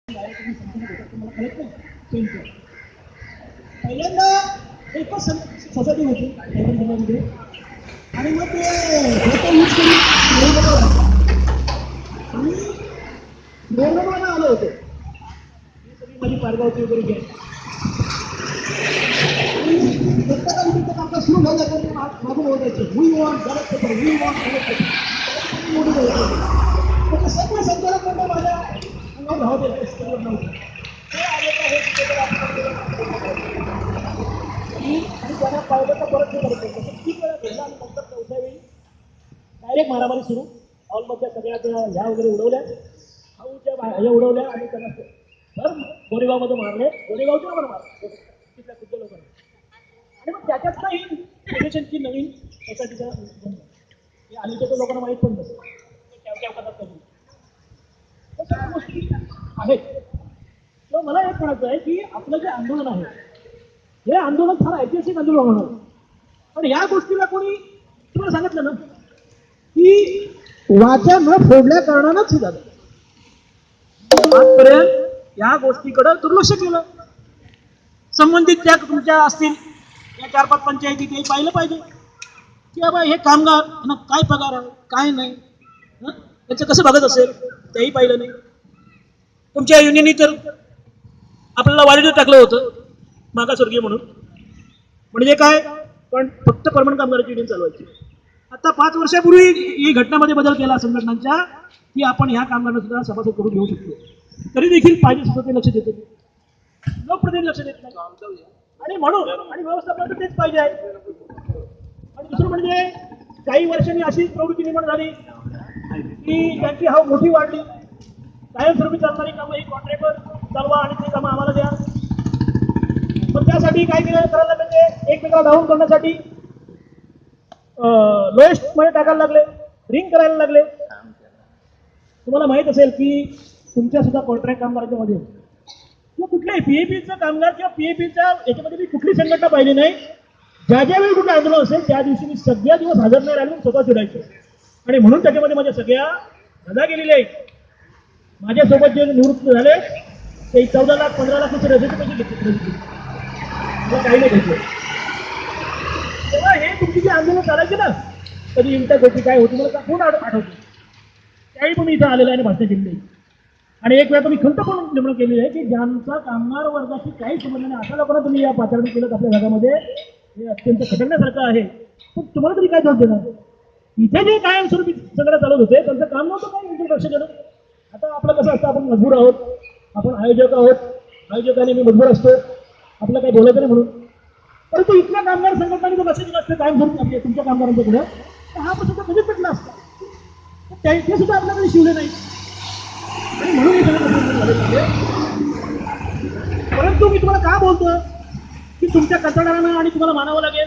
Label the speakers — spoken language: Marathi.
Speaker 1: पहिल्यांदा एकच सोसायटी होती जिल्ह्यामध्ये आणि मग ते यूज करून निवडणुकांना आलं होतं. सगळी माझी पारगावची वगैरे घ्या आणि प्रत्येकाने तिथं कामकाज सुरू झालं तर मागून ओळखायचे we want ballot paper we want ballot paper सगळं संचालक मंडळ माझ्या अंगावर धावत येते नव्हतं ते आले का हे आणि त्यांना पाहिलं तर परत हे करत होतं किती वेळा घडलं आणि नंतर चौथ्या वेळी डायरेक्ट मारामारी सुरू हॉलमधल्या सगळ्यात ह्या वगैरे उडवल्या हाऊच्या ह्या उडवल्या आणि त्यांना तर गोरेगावमध्ये मारले गोरेगावच्या बरोबर मारले तिथल्या खुद्द लोकांना आणि मग त्याच्यात काही एज्युकेशनची नवीन सोसायटीचा हे अलीकडच्या लोकांना माहीत पण नसतं त्या करतात कधी सगळ्या गोष्टी आहेत. तर मला एक म्हणायचं आहे की आपलं जे आंदोलन आहे हे आंदोलन फार ऐतिहासिक आंदोलन होणार पण या गोष्टीला कोणी तुम्हाला सांगितलं ना की वाचा न फोडल्या कारणानंच हे झालं. आजपर्यंत या गोष्टीकडे दुर्लक्ष केलं. संबंधित त्या तुमच्या असतील या 4-5 पंचायती ते पाहिलं पाहिजे की बाबा हे कामगार यांना काय पगार आहे काय नाही त्याचं कसं बघत असेल तेही पाहिलं नाही. तुमच्या युनियननी तर आपल्याला वाढीवर टाकलं होतं मागासवर्गीय म्हणून म्हणजे काय पण फक्त परमनंट कामगाराची युनियन चालवायची. आता 5 वर्षापूर्वी ही घटनामध्ये बदल केला संघटनांच्या की आपण ह्या कामगारांना सुद्धा सभासद करून घेऊ शकतो. तरी देखील पाहिजे सुद्धा ते लक्ष देत लोकप्रतिनिधी लक्ष देत नाही आणि म्हणून आणि व्यवस्थापन तेच पाहिजे आहे. आणि दुसरं म्हणजे काही वर्षांनी अशी प्रवृत्ती निर्माण झाली की त्यांची हाव मोठी वाढली कायमस्वरूपी चालणारी कामं ही कॉन्ट्रॅक्टवर चालवा आणि ते कामं आम्हाला द्या. पण त्यासाठी काय करायला लागले एकमेकाला डाऊन करण्यासाठी लोएस्ट मध्ये टाकायला लागले रिंग करायला लागले. तुम्हाला माहित असेल की तुमच्या सुद्धा कॉन्ट्रॅक्ट कामगारांच्या मध्ये किंवा कुठल्याही पीएपीचं कामगार किंवा पीएपीच्या याच्यामध्ये मी कुठली संघटना पाहिली नाही ज्या वेळी कुठलं आंदोलन असेल त्या दिवशी मी सगळ्या दिवस हजर नाही राहिलो स्वतः चिडायचो आणि म्हणून त्याच्यामध्ये माझ्या सगळ्या रजा गेलेल्या आहेत. माझ्यासोबत जे निवृत्त झाले ते 14 लाख 15 लाख रुपये रजेचे पैसे घेतले काही नाही घेतले. तेव्हा हे तुमची जी आंदोलन चालायची ना कधी इंटक होती काय होती मला कोण आठवतो त्याही पण इथं आलेलं आहे भाषण केलेली आणि एक वेळा तुम्ही खंत पण निर्माण केलेली आहे की ज्यांचा कामगार वर्गाशी काही संबंध नाही अशा लोकांना तुम्ही या पाचारण केलं आपल्या भागामध्ये हे अत्यंत खटकण्यासारखं आहे. पण तुम्हाला तरी काय दोष देणार इथे जे कायमस्वरूपी सगळं चालत होते त्यांचं काम नव्हतं काय इंटर लक्ष देणं. आता आपलं कसं असतं आपण मजबूर आहोत आपण आयोजक आहोत आयोजकाने मी मजबूर असतो आपलं काही बोलायचं नाही म्हणून परंतु इथल्या कामगार संघटनांनी जर लक्ष दिलं असतं कायमस्वरूपी तुमच्या कामगारांच्या पुढे तर हा प्रश्न कधीच पेटला असता. ते सुद्धा आपल्याकडे शिवले नाही आणि म्हणून हे सगळं परंतु मी तुम्हाला का बोलतो की तुमच्या कंत्राटदारांना आणि तुम्हाला मानावं लागेल